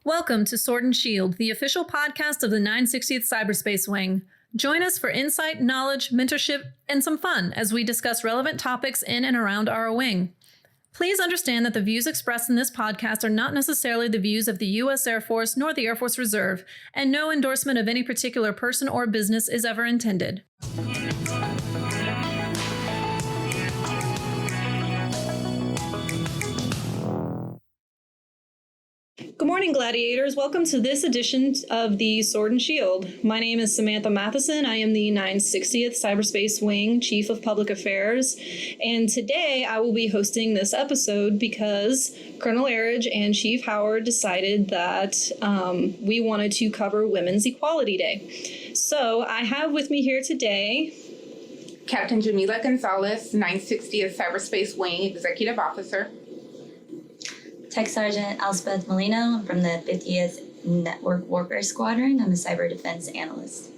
Welcome to Sword and Shield, the official podcast of the 960th Cyberspace Wing. Join us for insight, knowledge, mentorship, and some fun as we discuss relevant topics in and around our wing. Please understand that the views expressed in this podcast are not necessarily the views of the U.S. Air Force nor the Air Force Reserve, and no endorsement of any particular person or business is ever intended. Good morning, gladiators. Welcome to this edition of the Sword and Shield. My name is Samantha Mathison. I am the 960th Cyberspace Wing Chief of Public Affairs, and today I will be hosting this episode because Colonel Arridge and Chief Howard decided that we wanted to cover Women's Equality Day. So I have with me here today Captain Jamillah Gonzalez, 960th Cyberspace Wing Executive Officer. Tech Sergeant Elspeth Moleno. I'm from the 50th Network Warfare Squadron. I'm a cyber defense analyst.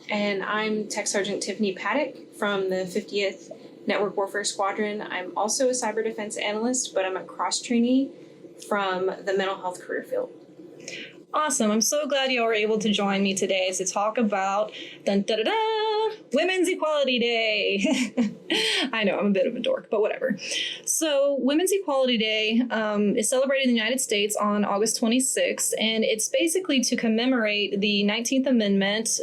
And I'm Tech Sergeant Tiffany Paddock from the 50th Network Warfare Squadron. I'm also a cyber defense analyst, but I'm a cross trainee from the mental health career field. Awesome. I'm so glad you are able to join me today to talk about Women's Equality Day. I know, I'm a bit of a dork, but whatever. So Women's Equality Day is celebrated in the United States on August 26th, and it's basically to commemorate the 19th Amendment,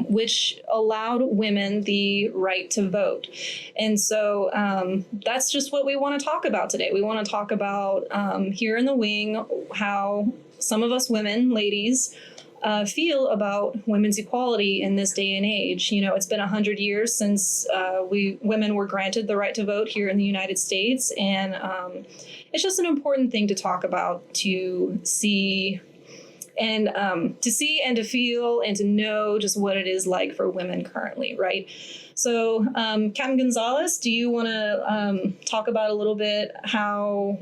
which allowed women the right to vote. And so that's just what we want to talk about today. We want to talk about here in the wing how some of us women, ladies, feel about women's equality in this day and age. You know, it's been 100 years since women were granted the right to vote here in the United States, and it's just an important thing to talk about, to see and to feel and to know just what it is like for women currently, right? So, Captain Gonzalez, do you want to talk about a little bit how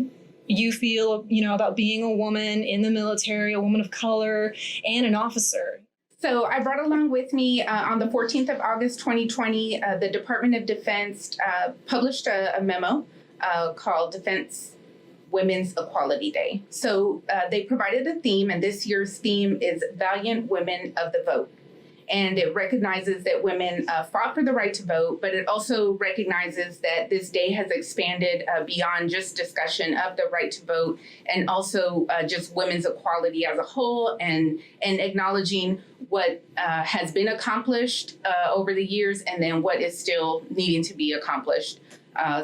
you feel, about being a woman in the military, a woman of color, and an officer? So I brought along with me on the 14th of August, 2020, the Department of Defense published a memo called Defense Women's Equality Day. So they provided a theme, and this year's theme is Valiant Women of the Vote. And it recognizes that women fought for the right to vote, but it also recognizes that this day has expanded beyond just discussion of the right to vote, and also just women's equality as a whole, and acknowledging what has been accomplished over the years, and then what is still needing to be accomplished.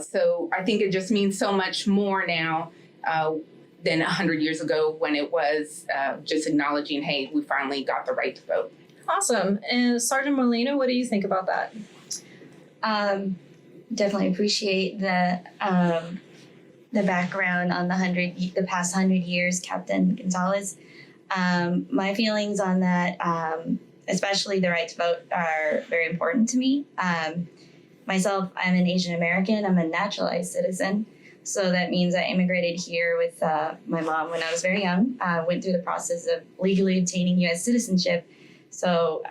So I think it just means so much more now than 100 years ago, when it was just acknowledging, hey, we finally got the right to vote. Awesome. And Sergeant Moleno, what do you think about that? Definitely appreciate the background on the past 100 years, Captain Gonzalez. My feelings on that, especially the right to vote, are very important to me. Myself, I'm an Asian American. I'm a naturalized citizen. So that means I immigrated here with my mom when I was very young. Went through the process of legally obtaining U.S. citizenship. So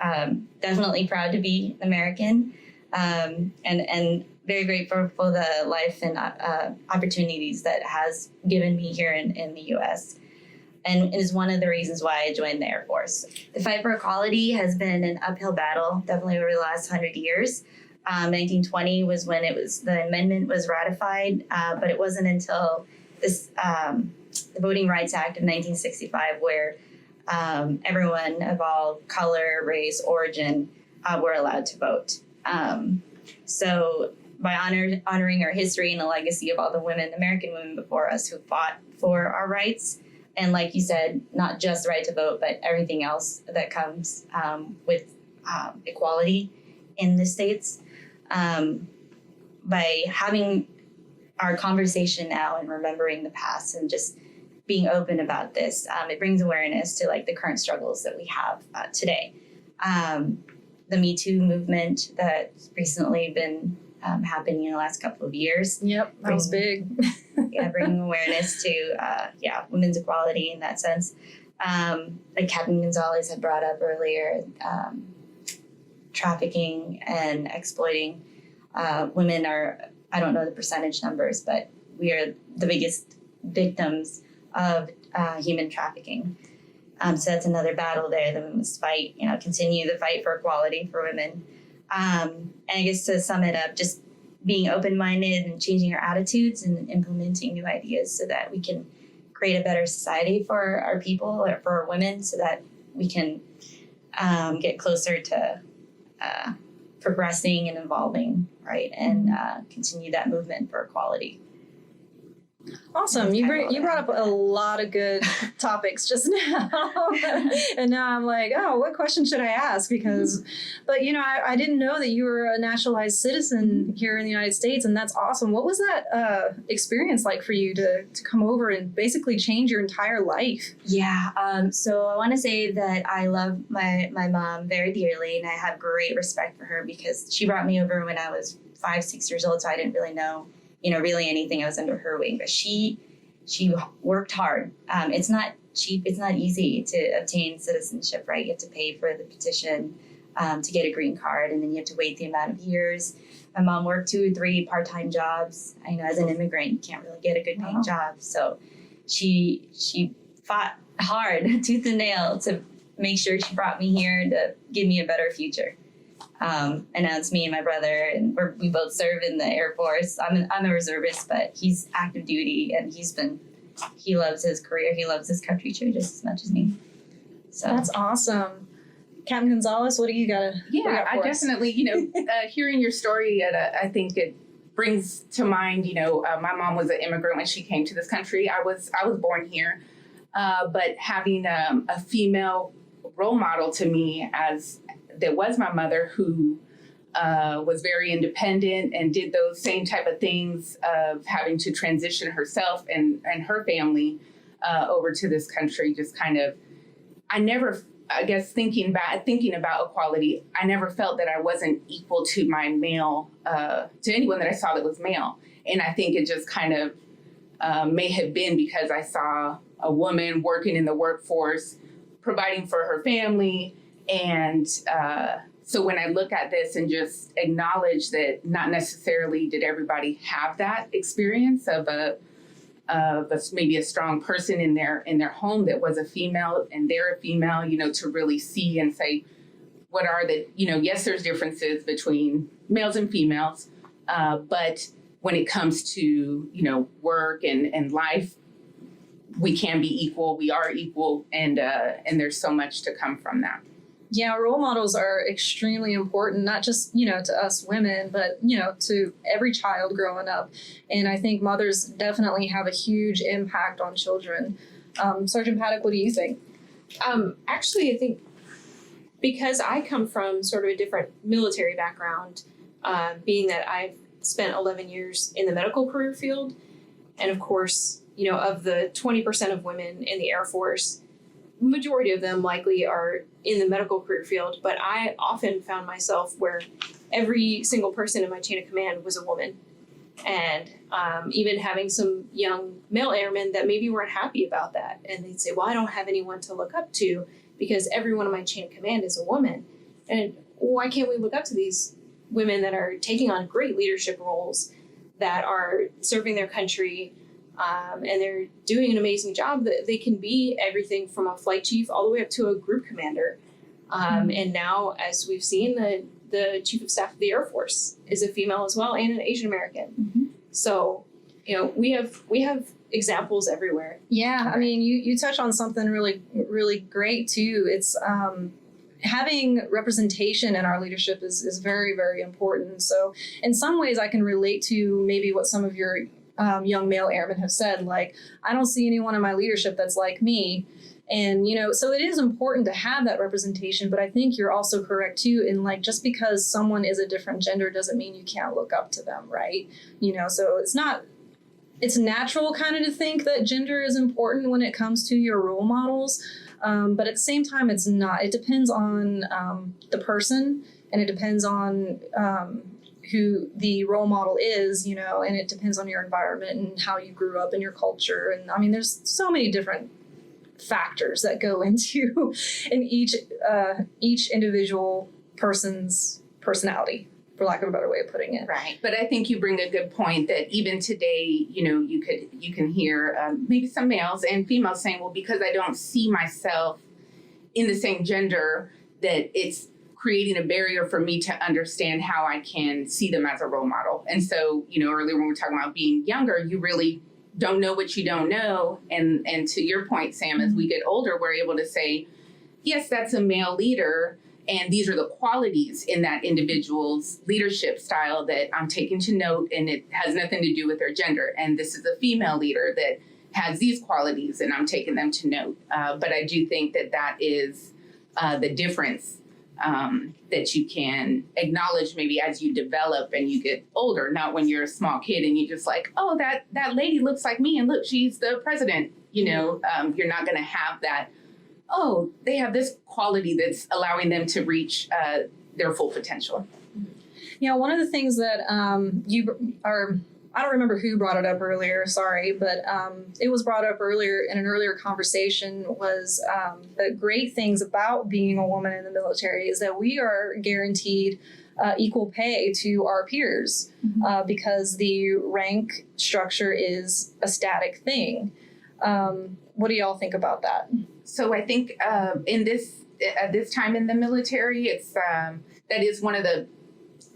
definitely proud to be American, and very grateful for the life and opportunities that has given me here in the U.S. And is one of the reasons why I joined the Air Force. The fight for equality has been an uphill battle, definitely over the last 100 years. 1920 was when the amendment was ratified, but it wasn't until the Voting Rights Act of 1965 where everyone of all color, race, origin were allowed to vote. So by honoring our history and the legacy of all the American women before us who fought for our rights, and like you said, not just the right to vote, but everything else that comes with equality in the States, by having our conversation now and remembering the past and just being open about this, it brings awareness to the current struggles that we have today. The Me Too movement that's recently been happening in the last couple of years. Yep, that was big. Bringing awareness to women's equality in that sense. Like Captain Gonzalez had brought up earlier, trafficking and exploiting women are, I don't know the percentage numbers, but we are the biggest victims of human trafficking. So that's another battle there that we must fight, continue the fight for equality for women. And I guess to sum it up, just being open-minded and changing our attitudes and implementing new ideas so that we can create a better society for our people or for our women so that we can get closer to progressing and evolving, right? And continue that movement for equality. Awesome. You brought up a lot of good topics just now. And now I'm like, oh, what question should I ask? Because, but I didn't know that you were a naturalized citizen here in the United States, and that's awesome. What was that experience like for you to come over and basically change your entire life? Yeah. So I want to say that I love my mom very dearly, and I have great respect for her because she brought me over when I was 5-6 years old, so I didn't really know really anything. I was under her wing, but she worked hard. It's not cheap. It's not easy to obtain citizenship, right? You have to pay for the petition to get a green card, and then you have to wait the amount of years. My mom worked 2 or 3 part-time jobs. I know as an immigrant, you can't really get a good paying job. So she fought hard, tooth and nail, to make sure she brought me here to give me a better future. And now it's me and my brother, and we both serve in the Air Force. I'm a reservist, but he's active duty, and he loves his career. He loves his country too, just as much as me. So that's awesome. Captain Gonzalez, what do you got? Yeah, I definitely, hearing your story, I think it brings to mind, my mom was an immigrant when she came to this country. I was born here, but having a female role model to me that was my mother, who was very independent and did those same type of things of having to transition herself and her family over to this country. Just kind of, thinking about equality, I never felt that I wasn't equal to my male, to anyone that I saw that was male. And I think it just kind of may have been because I saw a woman working in the workforce, providing for her family. And so when I look at this and just acknowledge that not necessarily did everybody have that experience of maybe a strong person in their home that was a female and they're a female, to really see and say, what are the, yes, there's differences between males and females, but when it comes to, work and life, we can be equal, we are equal, and there's so much to come from that. Yeah, role models are extremely important, not just, to us women, but, to every child growing up. And I think mothers definitely have a huge impact on children. Sergeant Paddock, what do you think? Actually, I think because I come from sort of a different military background, being that I've spent 11 years in the medical career field, and of course, of the 20% of women in the Air Force, majority of them likely are in the medical career field, but I often found myself where every single person in my chain of command was a woman. And even having some young male airmen that maybe weren't happy about that. And they'd say, well, I don't have anyone to look up to because everyone in my chain of command is a woman. And why can't we look up to these women that are taking on great leadership roles, that are serving their country, and they're doing an amazing job? That they can be everything from a flight chief all the way up to a group commander. And now, as we've seen, the chief of staff of the Air Force is a female as well, and an Asian American. Mm-hmm. So, we have examples everywhere. Yeah, I mean, you touch on something really, really great too. It's having representation in our leadership is very, very important. So in some ways I can relate to maybe what some of your young male airmen have said, like, I don't see anyone in my leadership that's like me. And, so it is important to have that representation, but I think you're also correct too, in like, just because someone is a different gender doesn't mean you can't look up to them, right? So it's natural kind of to think that gender is important when it comes to your role models. But at the same time, it's not. It depends on the person, and it depends on who the role model is, and it depends on your environment and how you grew up and your culture. And I mean, there's so many different factors that go into in each individual person's personality. for lack of a better way of putting it. Right. But I think you bring a good point that even today, you can hear maybe some males and females saying, well, because I don't see myself in the same gender, that it's creating a barrier for me to understand how I can see them as a role model. And so, earlier when we were talking about being younger, you really don't know what you don't know. And to your point, Sam, as we get older, we're able to say, yes, that's a male leader. And these are the qualities in that individual's leadership style that I'm taking to note, and it has nothing to do with their gender. And this is a female leader that has these qualities, and I'm taking them to note. But I do think that is the difference that you can acknowledge maybe as you develop and you get older, not when you're a small kid and you're just like, oh, that lady looks like me, and look, she's the president. You're not going to have that, oh, they have this quality that's allowing them to reach their full potential. One of the things that I don't remember who brought it up earlier, sorry, but it was brought up earlier in an earlier conversation was the great things about being a woman in the military is that we are guaranteed equal pay to our peers because the rank structure is a static thing. What do y'all think about that? So I think in this at this time in the military, it's that is one of the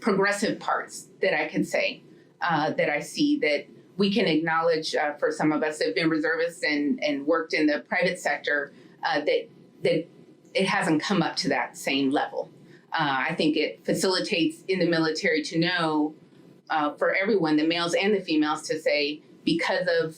progressive parts that I could say. That I see that we can acknowledge for some of us that have been reservists and worked in the private sector, that it hasn't come up to that same level. I think it facilitates in the military to know for everyone, the males and the females, to say, because of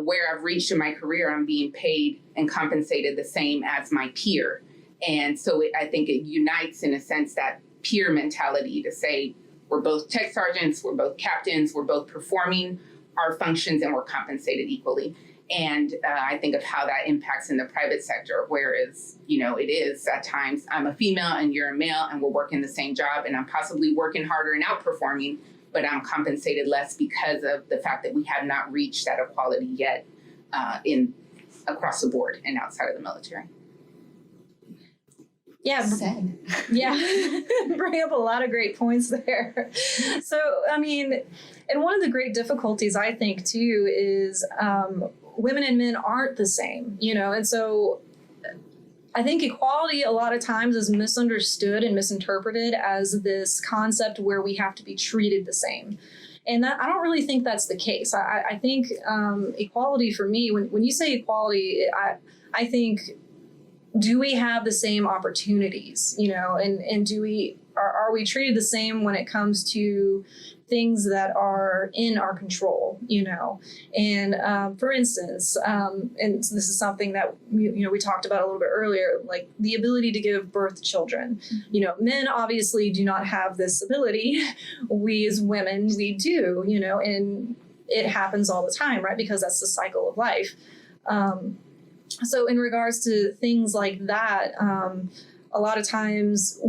where I've reached in my career, I'm being paid and compensated the same as my peer. And so I think it unites, in a sense, that peer mentality to say, we're both tech sergeants, we're both captains, we're both performing our functions, and we're compensated equally. And I think of how that impacts in the private sector, whereas, it is at times I'm a female and you're a male and we're working the same job and I'm possibly working harder and outperforming, but I'm compensated less because of the fact that we have not reached that equality yet across the board and outside of the military. Yeah. Said. Yeah. Bring up a lot of great points there. So, and one of the great difficulties I think too is women and men aren't the same, and so I think equality a lot of times is misunderstood and misinterpreted as this concept where we have to be treated the same. And that I don't really think that's the case. I think equality for me, when you say equality, I think, do we have the same opportunities, and are we treated the same when it comes to things that are in our control, and for instance, and this is something that we talked about a little bit earlier, like the ability to give birth to children. Men obviously do not have this ability. We as women, we do, and it happens all the time, right? Because that's the cycle of life. So in regards to things like that, a lot of times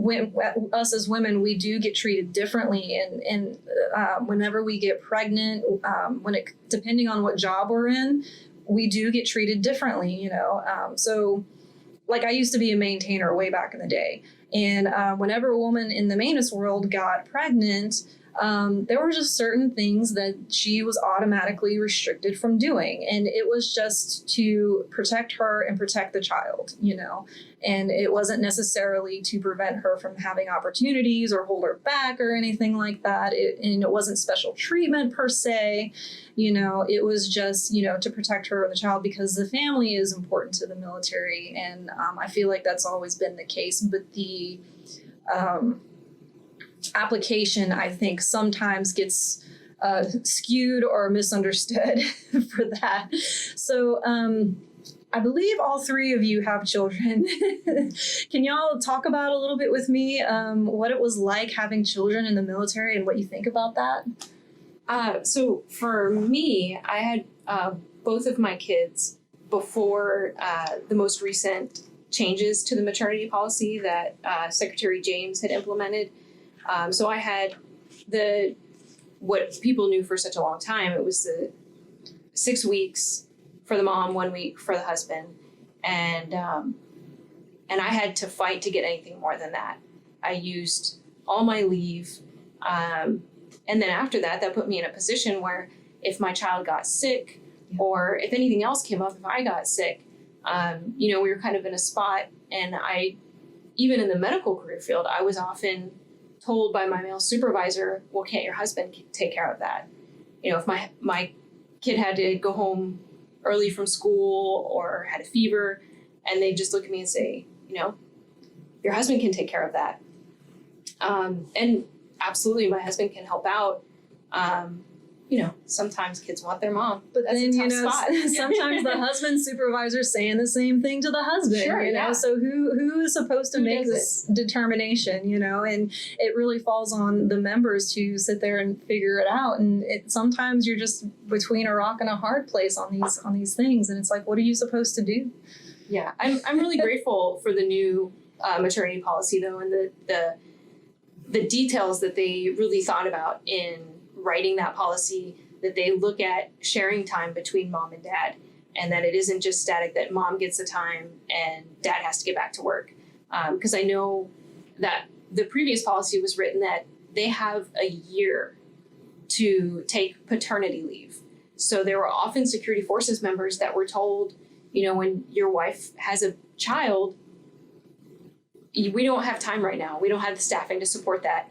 us as women, we do get treated differently. And whenever we get pregnant, depending on what job we're in, we do get treated differently, So like I used to be a maintainer way back in the day. And whenever a woman in the maintenance world got pregnant, there were just certain things that she was automatically restricted from doing. And it was just to protect her and protect the child, and it wasn't necessarily to prevent her from having opportunities or hold her back or anything like that. And it wasn't special treatment per se, it was just, to protect her or the child because the family is important to the military. And I feel like that's always been the case. But the application, I think, sometimes gets skewed or misunderstood for that. So I believe all three of you have children. Can y'all talk about a little bit with me what it was like having children in the military and what you think about that? So for me, I had both of my kids before the most recent changes to the maternity policy that Secretary James had implemented. So I had what people knew for such a long time. It was the 6 weeks for the mom, 1 week for the husband. And I had to fight to get anything more than that. I used all my leave And then after that, that put me in a position where if my child got sick or if anything else came up, if I got sick, we were kind of in a spot. And even in the medical career field, I was often told by my male supervisor, well, can't your husband take care of that? If my kid had to go home early from school or had a fever, and they just look at me and say, your husband can take care of that. And absolutely, my husband can help out. Sometimes kids want their mom. But That's then, a tough spot. sometimes the husband's supervisor's saying the same thing to the husband, Sure, yeah. So who is supposed to Who make does this determination, and it really falls on the members to sit there and figure it out. And sometimes you're just between a rock and a hard place on these things. And it's like, what are you supposed to do? Yeah, I'm really grateful for the new maternity policy, though, and the details that they really thought about in writing that policy, that they look at sharing time between mom and dad, and that it isn't just static that mom gets the time and dad has to get back to work. Because I know that the previous policy was written that they have a year to take paternity leave. So there were often security forces members that were told, when your wife has a child, we don't have time right now. We don't have the staffing to support that.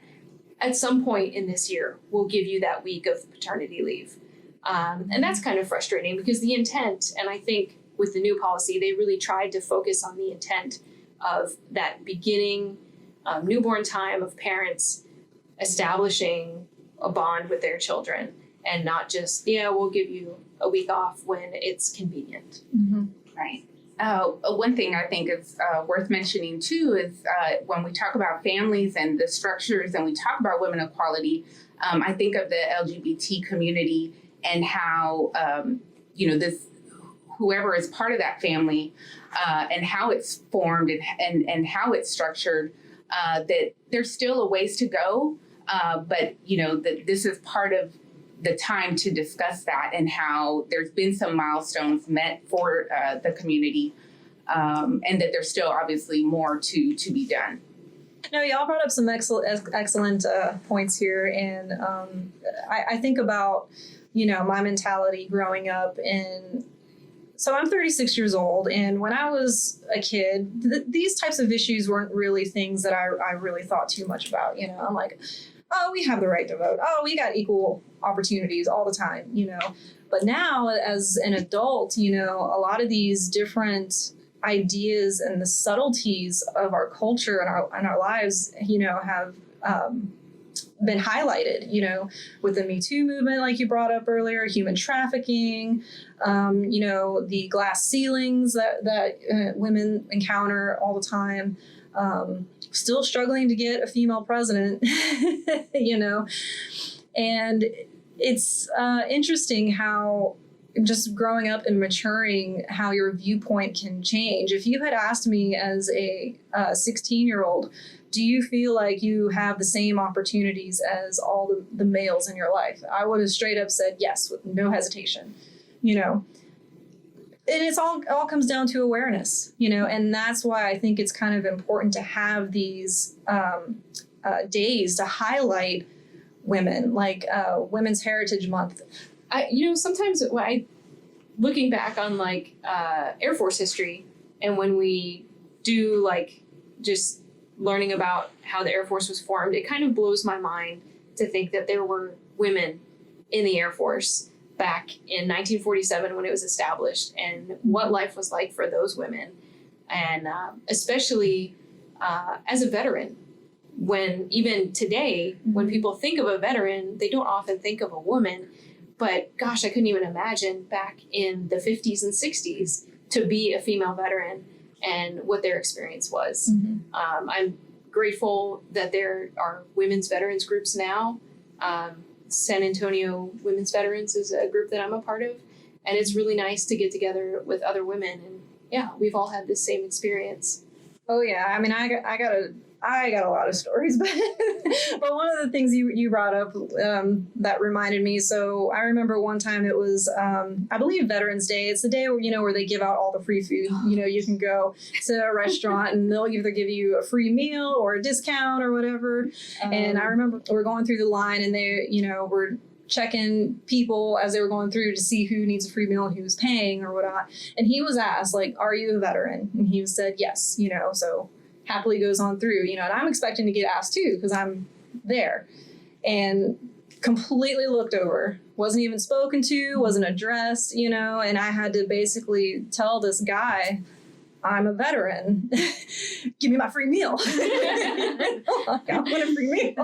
At some point in this year, we'll give you that week of paternity leave. And that's kind of frustrating because the intent, and I think with the new policy, they really tried to focus on the intent of that beginning newborn time of parents establishing a bond with their children and not just, we'll give you a week off when it's convenient. Mm-hmm. Right. One thing I think is worth mentioning too is when we talk about families and the structures and we talk about women equality, I think of the LGBT community and how, this whoever is part of that family and how it's formed and how it's structured, that there's still a ways to go. But, that this is part of the time to discuss that and how there's been some milestones met for the community and that there's still obviously more to be done. No, y'all brought up some excellent points here. And I think about, my mentality growing up. And so I'm 36 years old. And when I was a kid, these types of issues weren't really things that I really thought too much about. I'm like, oh, we have the right to vote. Oh, we got equal opportunities all the time, But now as an adult, a lot of these different ideas and the subtleties of our culture and our lives, have been highlighted, with the Me Too movement, like you brought up earlier, human trafficking, the glass ceilings that women encounter all the time. Still struggling to get a female president, and it's interesting how just growing up and maturing, how your viewpoint can change. If you had asked me as a 16-year-old, do you feel like you have the same opportunities as all the males in your life? I would have straight up said yes with no hesitation, And it's all comes down to awareness, and that's why I think it's kind of important to have these days to highlight women, like Women's Heritage Month. Sometimes looking back on Air Force history, and when we do just learning about how the Air Force was formed, it kind of blows my mind to think that there were women in the Air Force back in 1947 when it was established, and what life was like for those women. And especially as a veteran, when even today, when people think of a veteran, they don't often think of a woman. But gosh, I couldn't even imagine back in the 50s and 60s to be a female veteran and what their experience was. Mm-hmm. I'm grateful that there are women's veterans groups now. San Antonio Women's Veterans is a group that I'm a part of. And it's really nice to get together with other women. And we've all had the same experience. Oh, yeah. I mean, I got to I got a lot of stories, but one of the things you brought up that reminded me. So I remember one time it was, I believe Veterans Day. It's the day where, where they give out all the free food. You can go to a restaurant and they'll either give you a free meal or a discount or whatever. And I remember we're going through the line and they, were checking people as they were going through to see who needs a free meal and who's paying or whatnot. And he was asked, like, are you a veteran? And he said, yes, so happily goes on through, and I'm expecting to get asked too because I'm there, and completely looked over, wasn't even spoken to, wasn't addressed, and I had to basically tell this guy, I'm a veteran. Give me my free meal. I want a free meal.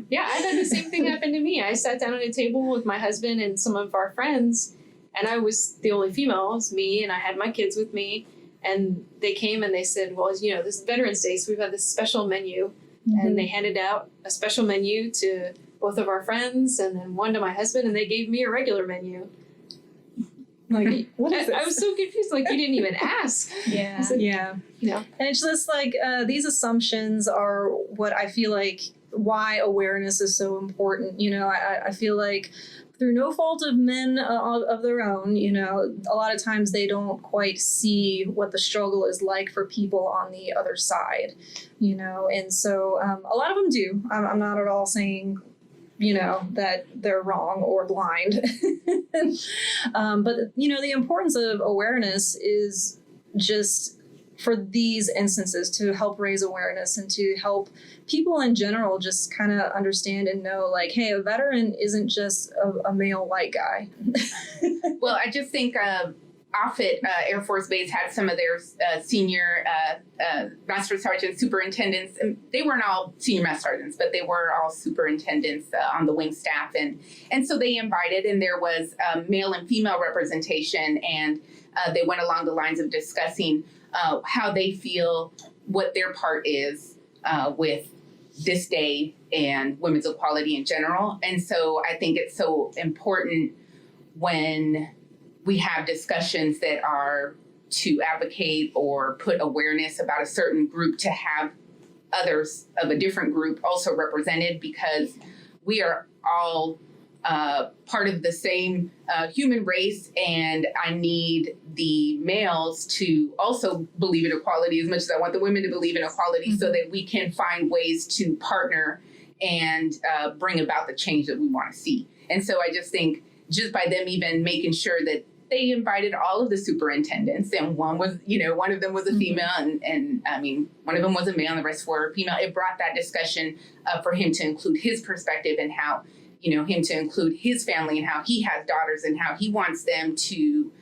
Yeah, I had the same thing happen to me. I sat down at a table with my husband and some of our friends, and I was the only female. It was me, and I had my kids with me. And they came and they said, well, this is Veterans Day, so we've got this special menu. Mm-hmm. And they handed out a special menu to both of our friends and then one to my husband, and they gave me a regular menu. Like, what is this? I was so confused. Like, you didn't even ask. Yeah. Yeah. And it's just like these assumptions are what I feel like why awareness is so important. I feel like through no fault of men of their own, a lot of times they don't quite see what the struggle is like for people on the other side, and so a lot of them do. I'm not at all saying, that they're wrong or blind. But, the importance of awareness is just for these instances to help raise awareness and to help people in general just kind of understand and know, like, hey, a veteran isn't just a male white guy. Well, I just think Offutt Air Force Base had some of their senior master sergeant superintendents, and they weren't all senior master sergeants, but they were all superintendents on the wing staff, and so they invited, and there was male and female representation, and they went along the lines of discussing how they feel, what their part is with this day and women's equality in general. And so I think it's so important when we have discussions that are to advocate or put awareness about a certain group to have others of a different group also represented, because we are all part of the same human race, and I need the males to also believe in equality as much as I want the women to believe in equality, so that we can find ways to partner and bring about the change that we want to see. And so I just think just by them even making sure that they invited all of the superintendents, and one was, one of them was a female, and I mean, one of them was a male and the rest were female. It brought that discussion for him to include his perspective and how, him to include his family and how he has daughters and how he wants them to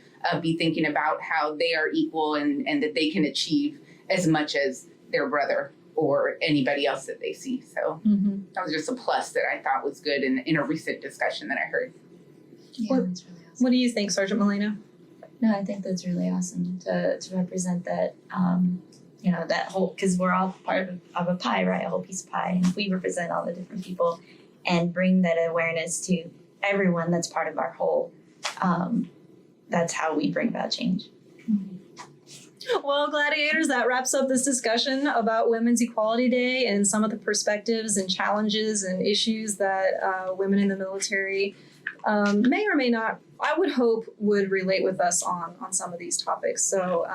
be thinking about how they are equal and that they can achieve as much as their brother or anybody else that they see. So that was just a plus that I thought was good in a recent discussion that I heard. Yeah, that's really awesome. What do you think, Sergeant Moleno? No, I think that's really awesome to represent that, that whole, because we're all part of a pie, right? A whole piece of pie. And if we represent all the different people and bring that awareness to everyone that's part of our whole, that's how we bring about change. Well, gladiators, that wraps up this discussion about Women's Equality Day and some of the perspectives and challenges and issues that women in the military may or may not, I would hope, would relate with us on some of these topics. So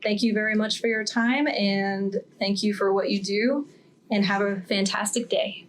thank you very much for your time, and thank you for what you do, and have a fantastic day.